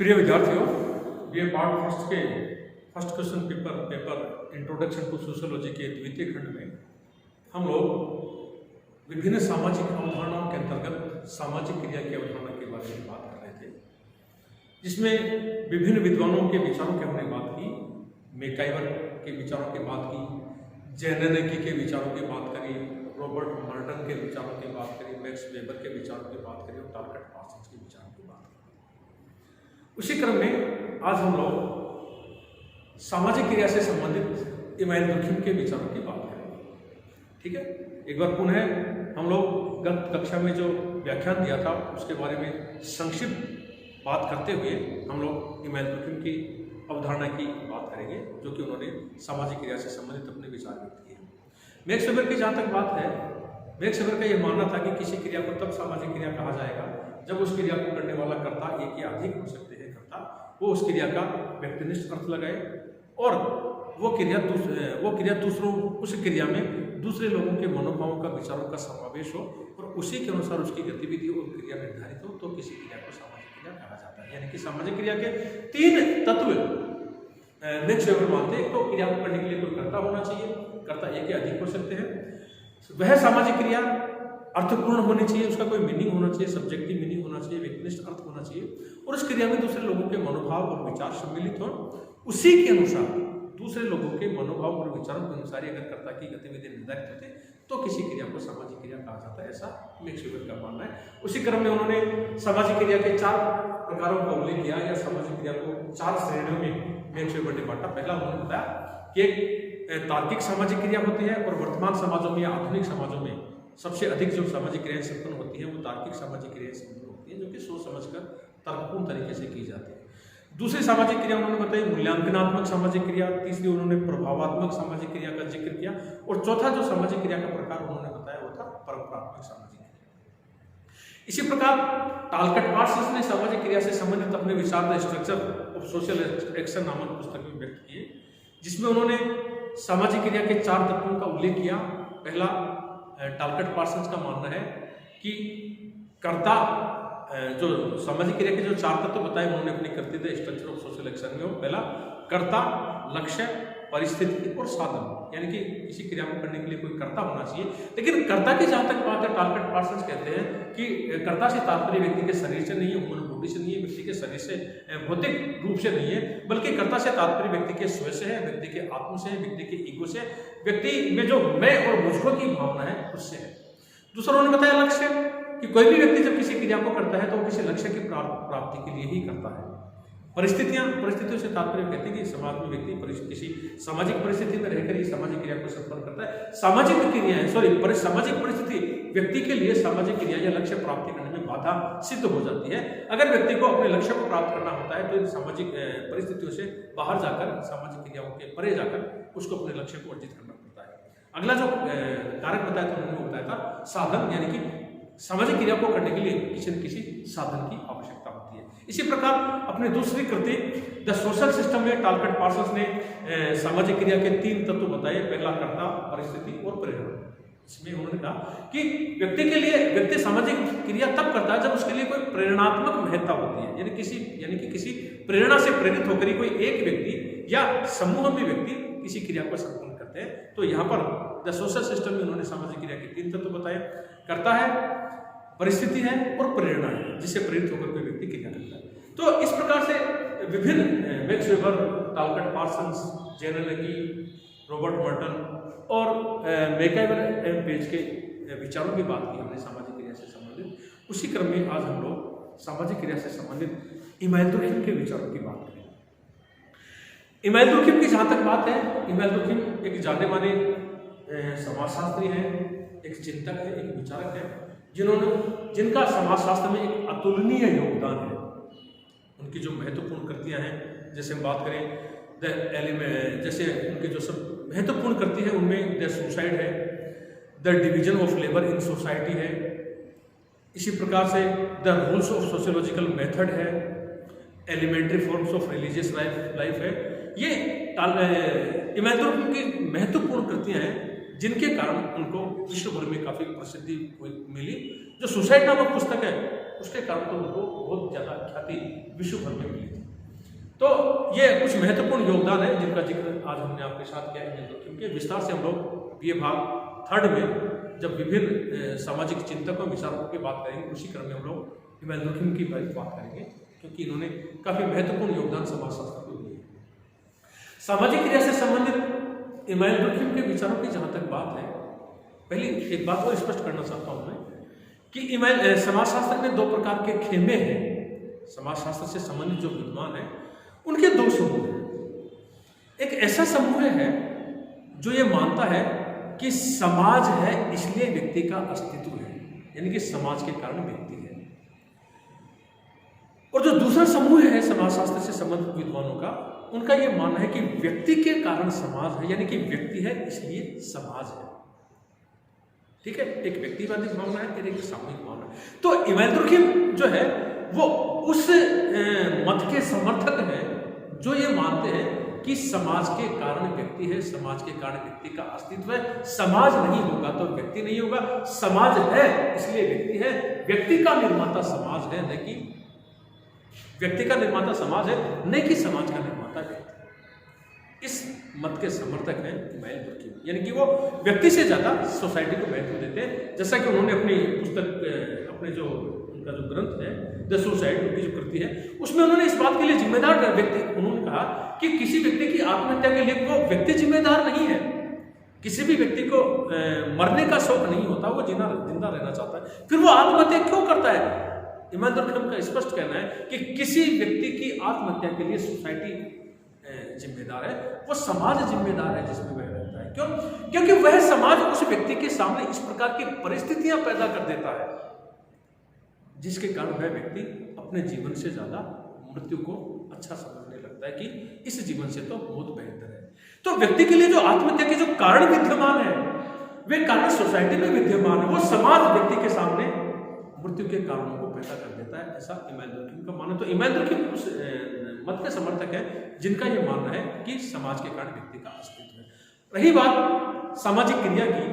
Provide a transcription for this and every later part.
प्रिय विद्यार्थियों, ये पार्ट फर्स्ट के first question paper introduction to sociology के द्वितीय खंड में हम लोग विभिन्न सामाजिक अवधारणाओं के अंतर्गत सामाजिक क्रिया की अवधारणा के बारे में बात कर रहे थे, जिसमें विभिन्न विद्वानों के विचारों की हमने बात की। मैकाइवर के विचारों की बात की, जेनेनेकी के विचारों की बात करी, रॉबर्ट मर्टन के विचारों की बात करी, मैक्स वेबर के विचारों की बात करी और टालकट पार्सन्स के विचारों की बात करी। उसी क्रम में आज हम लोग सामाजिक क्रिया से संबंधित इमानुएल दुर्खिम के विचारों की बात करेंगे। ठीक है, एक बार पुनः हम लोग गत कक्षा में जो व्याख्यान दिया था उसके बारे में संक्षिप्त बात करते हुए हम लोग इमानुएल दुर्खिम की अवधारणा की बात करेंगे, जो कि उन्होंने सामाजिक क्रिया से संबंधित अपने विचार व्यक्त किए। मैक्स वेबर की जहाँ तक बात है, मैक्स वेबर का यह मानना था कि किसी क्रिया को तब सामाजिक क्रिया कहा जाएगा जब उस क्रिया को करने वाला कर्ता एक या अधिक हो सकते हैं कर्ता वो उस क्रिया का व्यक्तिनिष्ठ अर्थ लगाए और वो क्रिया दूसरों उस क्रिया में दूसरे लोगों के मनोभावों का विचारों का समावेश हो और उसी के अनुसार उसकी गतिविधि और क्रिया निर्धारित हो, तो किसी क्रिया को सामाजिक क्रिया कहा जाता है। यानी कि सामाजिक क्रिया के तीन तत्व मैक्स वेबर मानते हैं। तो क्रिया को करने के लिए कोई कर्ता होना चाहिए, कर्ता एक या अधिक हो सकते हैं, वह सामाजिक क्रिया अर्थपूर्ण होनी चाहिए, उसका कोई मीनिंग होना चाहिए, सब्जेक्टिव मीनिंग होना चाहिए, व्यक्तिनिष्ठ अर्थ होना चाहिए और उस क्रिया में दूसरे लोगों के मनोभाव और विचार सम्मिलित हो। उसी के अनुसार दूसरे लोगों के मनोभाव और विचारों के अनुसार अगर कर्ता की गतिविधि निर्धारित होते तो किसी क्रिया को सामाजिक क्रिया कहा जाता है, ऐसा मैक्स वेबर का मानना है। उसी क्रम में उन्होंने सामाजिक क्रिया के 4 प्रकारों का उल्लेख किया या सामाजिक क्रिया को 4 श्रेणियों में मैक्स वेबर ने बांटा। पहला उन्होंने बताया कि एक तार्किक सामाजिक क्रिया होती है और वर्तमान समाजों में या आधुनिक समाजों में सबसे अधिक जो सामाजिक क्रियाएं संपन्न होती है वो तार्किक सामाजिक क्रियाएं संपन्न होती है, जो कि सोच समझकर तर्कपूर्ण तरीके से की जाती है। दूसरी सामाजिक क्रिया उन्होंने बताई मूल्यांकनात्मक सामाजिक क्रिया, तीसरी उन्होंने प्रभावात्मक सामाजिक क्रिया का जिक्र किया और चौथा जो सामाजिक क्रिया का प्रकार उन्होंने बताया वो था परंपरात्मक सामाजिक क्रिया। इसी प्रकार टालकट पार्सन्स ने सामाजिक क्रिया से संबंधित अपने विचार the structure of social action नामक पुस्तक में व्यक्त किए, जिसमें उन्होंने सामाजिक क्रिया के 4 तत्वों का उल्लेख किया। पहला, टालकट पार्सन्स का मानना है कि कर्ता जो सामाजिक क्रिया के जो 4 तत्व बताए उन्होंने अपनी कृति the structure of social action में, पहला कर्ता, लक्ष्य, परिस्थिति और साधन, यानी कि किसी क्रिया को करने के लिए कोई कर्ता होना चाहिए। लेकिन कर्ता की जहां तक बात है, टालकट पार्सन्स कहते हैं कि कर्ता से तात्पर्य व्यक्ति के शरीर से नहीं है, ह्यूमन बॉडी से नहीं है, व्यक्ति के शरीर से भौतिक रूप से नहीं है, बल्कि कर्ता से तात्पर्य व्यक्ति के स्व से है, व्यक्ति के आत्म से है, व्यक्ति के ईगो से, व्यक्ति में जो मैं और मुझको की भावना है उससे है। दूसरा उन्होंने बताया लक्ष्य, कि कोई भी व्यक्ति जब किसी क्रिया को करता है तो वो किसी लक्ष्य की प्राप्ति के लिए ही करता है। परिस्थितियों से तात्पर्य कहते हैं कि समाज में व्यक्ति किसी सामाजिक परिस्थिति में रहकर ही सामाजिक क्रिया को संपन्न करता है। सामाजिक परिस्थिति व्यक्ति के लिए सामाजिक क्रिया या लक्ष्य प्राप्ति करने में बाधा सिद्ध हो जाती है। अगर व्यक्ति को अपने लक्ष्य को प्राप्त करना होता है तो इन सामाजिक परिस्थितियों से बाहर जाकर, सामाजिक क्रियाओं के परे जाकर उसको अपने लक्ष्य को अर्जित करना पड़ता है। अगला जो कारक बताया था उन्होंने बताया था साधन, यानी कि सामाजिक क्रिया को करने के लिए किसी न किसी साधन की आवश्यकता होती है। इसी प्रकार अपने दूसरी कृति द सोशल सिस्टम में टालकट पार्सन्स ने सामाजिक क्रिया के 3 तत्व बताए। पहला कर्ता, परिस्थिति और प्रेरणा। इसमें उन्होंने कहा कि व्यक्ति सामाजिक क्रिया तब करता है जब उसके लिए कोई प्रेरणात्मक महत्ता होती है, यानी कि किसी प्रेरणा से प्रेरित होकर कोई एक व्यक्ति या समूह में व्यक्ति किसी क्रिया को संपन्न करते हैं। तो यहाँ पर द सोशल सिस्टम में उन्होंने सामाजिक क्रिया के 3 तत्व बताए। कर्ता है, परिस्थिति है और प्रेरणा है, जिससे प्रेरित होकर कोई व्यक्ति क्रिया करता है। तो इस प्रकार से विभिन्न Max Weber, Talcott Parsons, Znaniecki, Robert Merton और मैकाइवर एंड पेज के विचारों की बात की हमने सामाजिक क्रिया से संबंधित। उसी क्रम में आज हम लोग सामाजिक क्रिया से संबंधित इमानुएल दुर्खिम के विचारों की बात करेंगे। इमानुएल दुर्खिम की जहाँ तक बात है, इमानुएल दुर्खिम एक जाने माने समाजशास्त्री है, एक चिंतक है, एक विचारक है, जिनका समाजशास्त्र में एक अतुलनीय योगदान है। उनकी जो महत्वपूर्ण कृतियां हैं, जैसे हम बात करें जैसे उनकी जो सब महत्वपूर्ण कृति है उनमें द सुसाइड है, the division of labour in society है, इसी प्रकार से the rules of sociological method है, elementary forms of religious life है। ये इमानुएल दुर्खिम की महत्वपूर्ण कृतियां हैं जिनके कारण उनको विश्व भर में काफी प्रसिद्धि मिली। जो सुसाइड नामक पुस्तक है उसके कारण तो उनको बहुत ज़्यादा ख्याति विश्व भर में मिली थी। तो ये कुछ महत्वपूर्ण योगदान है जिनका जिक्र आज हमने आपके साथ किया है, क्योंकि विस्तार से हम लोग ये भाग 3 में जब विभिन्न सामाजिक चिंतकों विचारकों की बात करेंगे, उसी क्रम में हम लोग इमानुएल दुर्खिम की बात करेंगे, क्योंकि इन्होंने काफ़ी महत्वपूर्ण योगदान समाजशास्त्र को दिए। सामाजिक क्रिया से संबंधित इमानुएल दुर्खिम के विचारों की जहाँ तक बात है, पहली एक बात और स्पष्ट करना चाहता हूँ मैं कि समाजशास्त्र में 2 प्रकार के खेमे हैं। समाजशास्त्र से संबंधित जो विद्वान है उनके 2 समूह हैं। एक ऐसा समूह है जो ये मानता है कि समाज है इसलिए व्यक्ति का अस्तित्व है, यानी कि समाज के कारण व्यक्ति है। और जो दूसरा समूह है समाजशास्त्र से संबंधित विद्वानों का, उनका ये मानना है कि व्यक्ति के कारण समाज है, यानी कि व्यक्ति है इसलिए समाज है। ठीक है, एक व्यक्तिवादी भावना है और एक सामूहिक भावना है। तो इमानुएल दुर्खिम जो है वो उस मत के समर्थक हैं जो ये मानते हैं कि समाज के कारण व्यक्ति है, समाज के कारण व्यक्ति का अस्तित्व है। समाज नहीं होगा तो व्यक्ति नहीं होगा, समाज है इसलिए व्यक्ति है। व्यक्ति का निर्माता समाज है, न कि व्यक्ति का निर्माता समाज है, न कि समाज का निर्माता व्यक्ति। इस मत के समर्थक हैं इमानुएल दुर्खिम, यानी कि वो व्यक्ति से ज्यादा सोसाइटी को महत्व देते हैं। जैसा कि उन्होंने अपनी पुस्तक, अपने जो उनका जो ग्रंथ है द सुसाइड, उनकी जो कृति है, उसमें उन्होंने इस बात के लिए जिम्मेदार व्यक्ति, उन्होंने कहा कि किसी व्यक्ति की आत्महत्या के लिए वो व्यक्ति जिम्मेदार नहीं है। किसी भी व्यक्ति को मरने का शौक नहीं होता, वो जिंदा रहना चाहता है, फिर वो आत्महत्या क्यों करता है? इमानुएल दुर्खिम का स्पष्ट कहना है कि किसी व्यक्ति की आत्महत्या के लिए सोसाइटी जिम्मेदार है, वो समाज जिम्मेदार है जिसमें वह रहता है। क्यों? क्योंकि वह समाज उस व्यक्ति के सामने इस प्रकार की परिस्थितियां पैदा कर देता है जिसके कारण वह व्यक्ति अपने जीवन से ज्यादा मृत्यु को अच्छा समझने लगता है कि इस जीवन से तो बहुत बेहतर है। तो व्यक्ति के लिए जो आत्महत्या के जो कारण विद्यमान है, वे कारण सोसाइटी में विद्यमान है, वो समाज व्यक्ति के सामने मृत्यु के कारणों को पैदा कर देता है, ऐसा इमानुएल दुर्खिम का मानना। तो इमानुएल दुर्खिम उस मत के समर्थक है जिनका यह मानना है कि समाज के कारण व्यक्ति का अस्तित्व है। रही बात सामाजिक क्रिया की,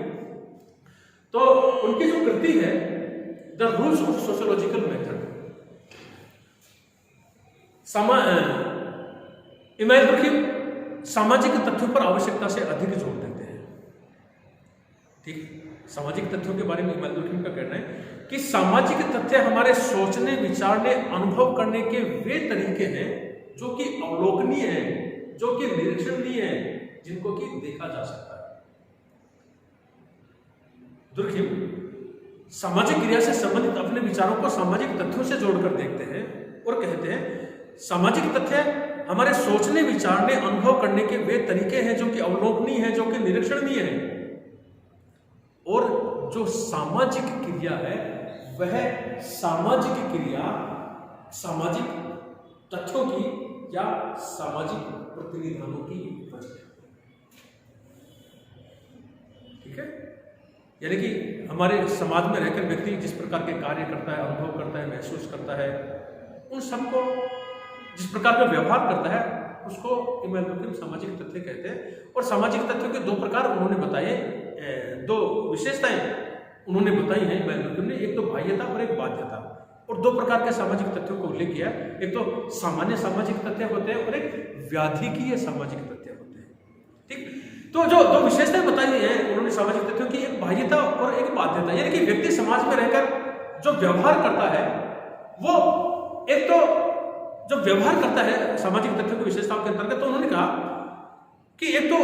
तो उनकी जो कृति है the rules of sociological method, Emmanuel Durkheim सामाजिक तथ्यों पर आवश्यकता से अधिक जोर देते हैं। ठीक, सामाजिक तथ्यों के बारे में इमानुएल दुर्खिम का कहना है कि सामाजिक तथ्य हमारे सोचने, विचारने, अनुभव करने के वे तरीके हैं जो कि अवलोकनीय है, जो कि निरीक्षणीय है, जिनको कि देखा जा सकता है। दुर्खिम सामाजिक क्रिया से संबंधित अपने विचारों को सामाजिक तथ्यों से जोड़कर देखते हैं और कहते हैं सामाजिक तथ्य हमारे सोचने, विचारने, अनुभव करने के वे तरीके हैं जो कि अवलोकनीय है, जो कि निरीक्षणीय है, और जो सामाजिक क्रिया है वह सामाजिक क्रिया सामाजिक तथ्यों की या सामाजिक प्रतिनिधानों की उपज है। ठीक है, यानी कि हमारे समाज में रहकर व्यक्ति जिस प्रकार के कार्य करता है, अनुभव करता है, महसूस करता है, उन सबको जिस प्रकार का व्यवहार करता है उसको इमानुएल दुर्खिम सामाजिक तथ्य कहते हैं। और सामाजिक तथ्यों के 2 प्रकार उन्होंने बताए, 2 विशेषताएं उन्होंने बताई हैं इमानुएल दुर्खिम ने, एक तो बाह्यता और एक बाध्यता, और 2 प्रकार के सामाजिक तथ्यों को उल्लेख किया। एक तो सामान्य सामाजिक तथ्य होते हैं और एक व्याधिकीय सामाजिक तथ्य होते हैं। ठीक, तो जो 2 विशेषताएं बताई हैं उन्होंने सामाजिक तथ्यों की, एक बाह्यता और एक बाध्यता, यानी कि व्यक्ति समाज में रहकर जो व्यवहार करता है, वो एक तो जो व्यवहार करता है सामाजिक तथ्यों की विशेषताओं के अंतर्गत, तो उन्होंने कहा कि एक तो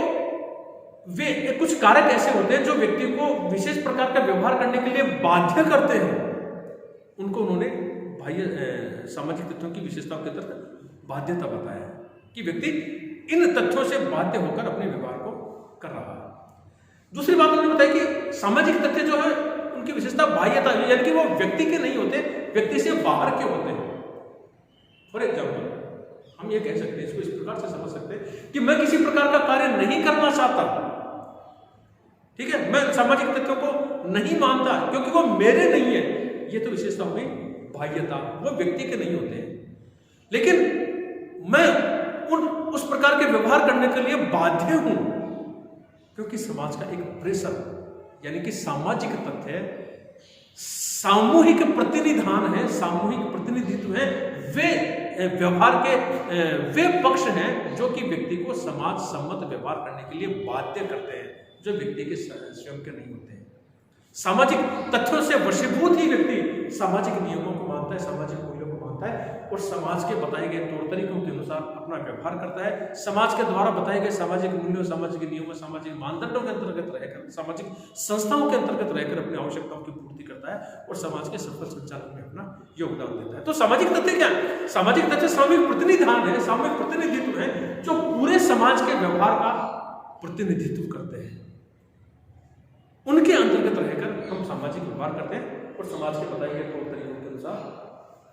वे कुछ कारक ऐसे होते हैं जो व्यक्ति को विशेष प्रकार का व्यवहार करने के लिए बाध्य करते हैं, उनको उन्होंने बाह्य सामाजिक तथ्यों की विशेषताओं के अंतर्गत बाध्यता बताया कि व्यक्ति इन तथ्यों से बाध्य होकर अपने व्यवहार को कर रहा है। दूसरी बात उन्होंने बताया कि सामाजिक तथ्य जो है उनकी विशेषता बाह्यता, यानी कि वो व्यक्ति के नहीं होते, व्यक्ति से बाहर के होते हैं। फॉर एग्जाम्पल हम ये कह सकते हैं, इसको इस प्रकार से समझ सकते हैं कि मैं किसी प्रकार का कार्य नहीं करना चाहता, ठीक है, मैं सामाजिक तथ्यों को नहीं मानता क्योंकि वो मेरे नहीं है, ये तो विशेषता हो गई बाह्यता, वो व्यक्ति के नहीं होते हैं। लेकिन मैं उस प्रकार के व्यवहार करने के लिए बाध्य हूं क्योंकि समाज का एक प्रेशर, यानी कि सामाजिक तथ्य सामूहिक प्रतिनिधान है, सामूहिक प्रतिनिधित्व है, वे व्यवहार के वे पक्ष हैं जो कि व्यक्ति को समाज सम्मत व्यवहार करने के लिए बाध्य करते हैं, जो व्यक्ति के स्वयं के नहीं होते हैं। सामाजिक तथ्यों से वशीभूत ही व्यक्ति सामाजिक नियमों को मानता है, सामाजिक मूल्यों को मानता है और समाज के बताए गए तौर तरीकों के अनुसार अपना व्यवहार करता है। समाज के द्वारा बताए गए सामाजिक मूल्यों, सामाजिक नियमों, सामाजिक मानदंडों के अंतर्गत रहकर, सामाजिक संस्थाओं के अंतर्गत रहकर अपनी आवश्यकताओं की पूर्ति करता है और समाज के सफल संचालन में अपना योगदान देता है। तो सामाजिक तथ्य क्या है? सामाजिक तथ्य सामूहिक प्रतिनिधान है, सामूहिक प्रतिनिधित्व है, जो पूरे समाज के व्यवहार का प्रतिनिधित्व करते हैं। उनके अंतर्गत रहकर हम सामाजिक व्यवहार करते हैं और समाज के बताए गए तौर तरीकों के अनुसार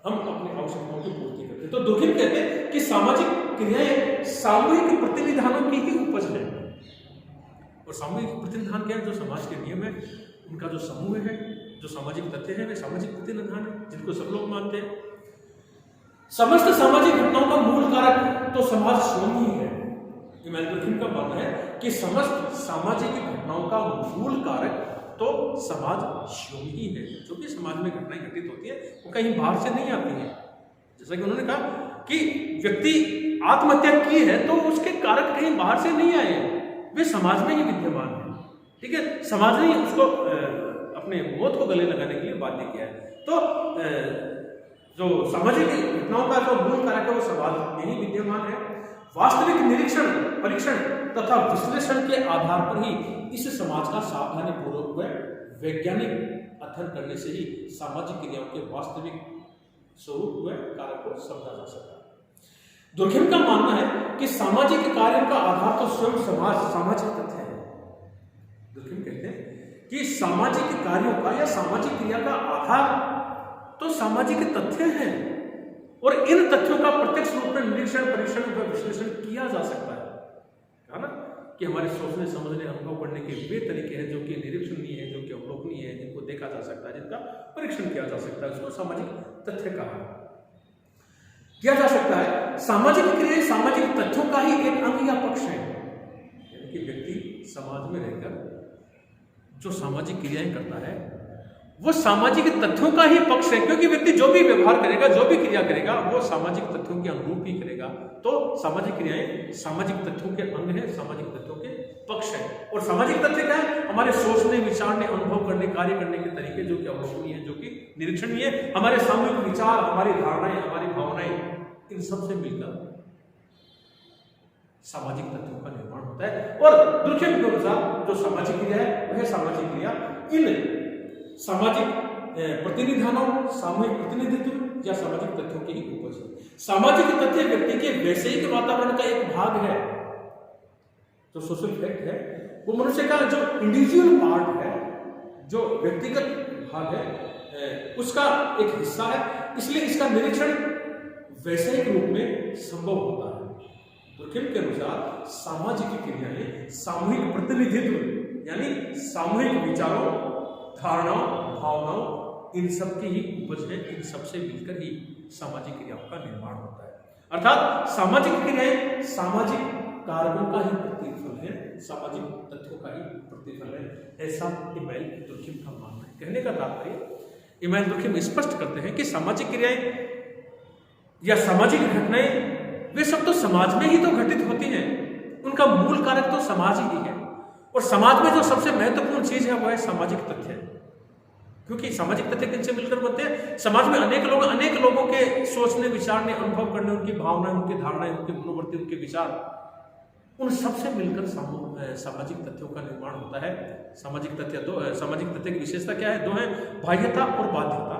हम अपनी आवश्यकताओं की पूर्ति करते हैं। तो दुर्कheim कहते हैं कि सामाजिक क्रियाएं सामूहिक प्रतिनिधानों की ही उपज है। और सामूहिक प्रतिनिधान क्या है? जो समाज के नियम है, उनका जो समूह है, जो सामाजिक तथ्य है, वे सामाजिक प्रतिनिधान है, जिनको सब लोग मानते हैं। समस्त सामाजिक घटनाओं का मूल कारक तो समाज स्वयं ही है। इमैनुअल दुर्कheim का मानना है कि समस्त सामाजिक घटनाओं का मूल कारक तो समाज स्वयं ही है। जो भी समाज में घटनाएं घटित होती है वो कहीं बाहर से नहीं आती है। जैसा कि उन्होंने कहा कि व्यक्ति आत्महत्या की है तो उसके कारक कहीं बाहर से नहीं आए, वे समाज में ही विद्यमान है। ठीक है, समाज ने उसको अपने मौत को गले लगाने के लिए बाध्य किया है। तो जो सामाजिक घटनाओं का जो मूल कारक है वो समाज में ही विद्यमान है। वास्तविक निरीक्षण, परीक्षण तथा विश्लेषण के आधार पर ही इस समाज का सावधानी पूर्वक व वैज्ञानिक अध्ययन करने से ही सामाजिक क्रियाओं के वास्तविक स्वरूप व कारक को समझा जा सकता है। दुर्कheim का मानना है कि सामाजिक कार्यों का आधार तो स्वयं समाज, सामाजिक तथ्य है। दुर्कheim कहते हैं कि सामाजिक कार्यों का या सामाजिक क्रिया का आधार तो सामाजिक तथ्य है और इन तथ्यों का प्रत्यक्ष रूप में निरीक्षण, परीक्षण व विश्लेषण किया जा सकता है ना, कि हमारे सोचने, समझने, अनुभव करने के वे तरीके हैं जो कि निरीक्षणीय है, जो कि अवलोकनीय है, जिनको देखा जा सकता है, जिनका परीक्षण किया जा सकता है, उसको सामाजिक तथ्य कहा किया जा सकता है। सामाजिक क्रियाएं सामाजिक तथ्यों का ही एक अंग या पक्ष है। यानी कि व्यक्ति समाज में रहकर जो सामाजिक क्रियाएं करता है वो सामाजिक तथ्यों का ही पक्ष है, क्योंकि व्यक्ति जो भी व्यवहार करेगा, जो भी क्रिया करेगा, वो सामाजिक तथ्यों के अनुरूप ही करेगा। तो सामाजिक क्रियाएं सामाजिक तथ्यों के अंग है, सामाजिक तथ्यों के पक्ष है। और सामाजिक तथ्य क्या है? हमारे सोचने, विचारने, अनुभव करने, कार्य करने के तरीके जो कि अवलोकनीय है, जो कि निरीक्षणीय है, हमारे सामूहिक विचार, हमारी धारणाएं, हमारी भावनाएं, इन सब से मिलकर सामाजिक तथ्यों का निर्माण होता है। और दुर्कheim के अनुसार जो सामाजिक क्रिया है वह सामाजिक क्रिया इन सामाजिक प्रतिनिधानों, सामूहिक प्रतिनिधित्व या सामाजिक तथ्यों की ही उपज है। सामाजिक तथ्य व्यक्ति के वैश्विक वातावरण का एक भाग है। जो सोशल फैक्ट है वो मनुष्य का जो इंडिविजुअल पार्ट है, जो व्यक्तिगत भाग है, उसका एक हिस्सा है। इसलिए इसका निरीक्षण वैश्विक रूप में संभव होता है। दुर्कheim के अनुसार सामाजिक क्रियाएं सामूहिक प्रतिनिधित्व यानी सामूहिक विचारों, धारणाओं, भावनाओं, इन सब की ही उपज है। इन सबसे मिलकर ही सामाजिक क्रियाओं का निर्माण होता है। अर्थात सामाजिक क्रियाएं सामाजिक कारकों का ही प्रतिफल है, सामाजिक तथ्यों का ही प्रतिफल है। ऐसा इमैनुअल दुर्कheim का मानना है। कहने का तात्पर्य इमैनुअल दुर्कheim स्पष्ट करते हैं कि सामाजिक क्रियाएं या सामाजिक घटनाएं वे सब तो समाज में ही तो घटित होती हैं। उनका मूल कारक तो समाज ही है। और समाज में जो सबसे महत्वपूर्ण चीज है वह है सामाजिक तथ्य, क्योंकि सामाजिक तथ्य किनसे मिलकर बनते हैं? समाज में अनेक लोगों के सोचने, विचारने, अनुभव करने, उनकी भावनाएं, उनकी धारणाएं, उनकी मनोवृत्ति, उनके विचार, उन सबसे मिलकर सामाजिक तथ्यों का निर्माण होता है। सामाजिक तथ्य की विशेषता क्या है? दो है, बाह्यता और बाध्यता।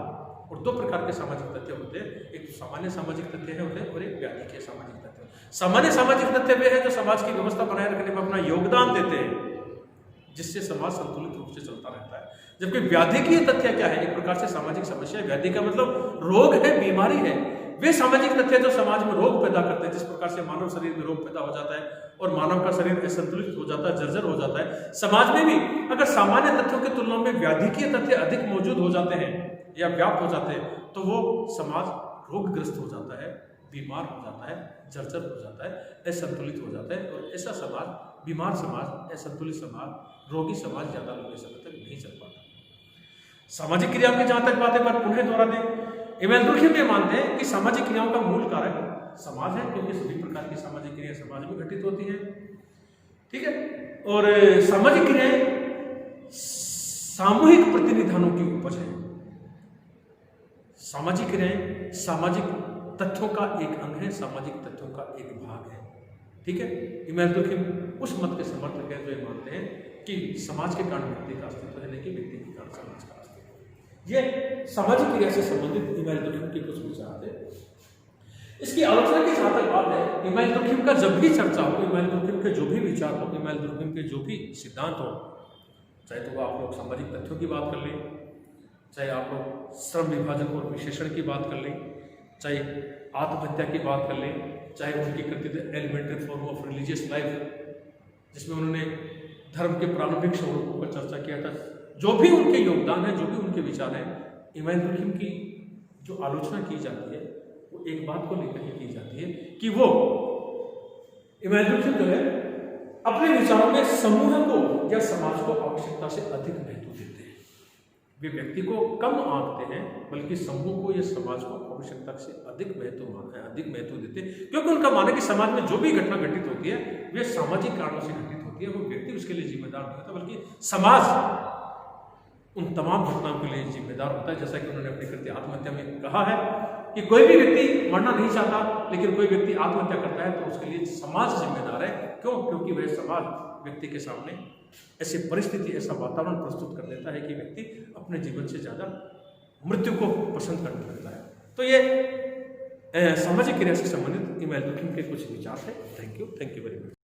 और दो प्रकार के सामाजिक तथ्य होते हैं, एक सामान्य सामाजिक तथ्य है होते हैं और एक व्याधिकीय सामाजिक तथ्य। सामान्य सामाजिक तथ्य वे हैं जो समाज की व्यवस्था बनाए रखने में अपना योगदान देते हैं, जिससे समाज संतुलित रूप से चलता रहता है। जबकि व्याधिकीय तथ्य क्या है? एक प्रकार से सामाजिक समस्या है। व्याधि का मतलब रोग है, बीमारी है। वे सामाजिक तथ्य जो समाज में रोग पैदा करते हैं, जिस प्रकार से मानव शरीर में रोग पैदा हो जाता है और मानव का शरीर असंतुलित हो जाता है, जर्जर हो जाता है। समाज में भी अगर सामान्य तथ्यों की तुलना में व्याधिकीय तथ्य अधिक मौजूद हो जाते हैं या व्याप्त हो जाते हैं, तो वो समाज रोगग्रस्त हो जाता है, बीमार हो जाता है, जर्जर हो जाता है, असंतुलित हो जाता है। और ऐसा समाज, बीमार समाज, असंतुलित समाज, रोगी समाज ज्यादा लंबे समय तक नहीं चल पाता। सामाजिक क्रियाओं की जहां तक बातें पर पुनः दोहरा दें, इमैनुअल दुर्खिम ये मानते हैं कि सामाजिक क्रियाओं का मूल कारक समाज है, क्योंकि सभी प्रकार की सामाजिक क्रियाएं समाज में घटित होती हैं। ठीक है, और सामाजिक क्रियाएं सामूहिक प्रतिनिधानों की उपज है। सामाजिक क्रियाएं सामाजिक तथ्यों का एक अंग है, सामाजिक तथ्यों का एक भाग है। ठीक है, इमैनुअल दुर्खिम उस मत के समर्थक हैं जो ये मानते हैं कि समाज के कारण व्यक्ति का अस्तित्व है, नहीं कि व्यक्ति के कारण समाज का अस्तित्व। ये सामाजिक क्रिया से संबंधित इमैनुअल दुर्खिम के कुछ विचार थे। इसकी आलोचना की जहां तक बात है, इमैनुअल दुर्खिम का जब भी चर्चा हो, इमैनुअल दुर्खिम के जो भी विचार हो, इमैनुअल दुर्खिम के जो भी सिद्धांत हो, चाहे तो आप लोग सामाजिक तथ्यों की बात कर लें, चाहे आप लोग श्रम विभाजन और विशेषण की बात कर लें, चाहे आत्महत्या की बात कर लें, चाहे उनकी कथित elementary form of religious life जिसमें उन्होंने धर्म के प्रारंभिक स्वरूपों पर चर्चा किया था, जो भी उनके योगदान है, जो भी उनके विचार हैं, इमैनुअल दुर्खिम की जो आलोचना की जाती है वो एक बात को लेकर के की जाती है कि वो इमैनुअल दुर्खिम जो है अपने विचारों में समूह को या समाज को आवश्यकता से अधिक महत्व देते हैं। वे व्यक्ति को कम आंकते हैं, बल्कि समूह को या समाज को आवश्यकता से अधिक महत्व देते हैं, क्योंकि उनका मानना है कि समाज में जो भी घटना घटित होती है वे सामाजिक कारणों से घटित होती है। वो व्यक्ति उसके लिए जिम्मेदार नहीं होता, बल्कि समाज उन तमाम घटनाओं के लिए जिम्मेदार होता है। जैसा कि उन्होंने अपनी कृति आत्महत्या में कहा है कि कोई भी व्यक्ति मरना नहीं चाहता, लेकिन कोई व्यक्ति आत्महत्या करता है तो उसके लिए समाज जिम्मेदार है। क्यों? क्योंकि वह समाज व्यक्ति के सामने ऐसी परिस्थिति, ऐसा वातावरण प्रस्तुत कर देता है कि व्यक्ति अपने जीवन से ज़्यादा मृत्यु को पसंद करने लगता है। तो ये सामाजिक क्रिया से संबंधित इमैनुअल दुर्खिम के कुछ विचार थे। Thank you very much.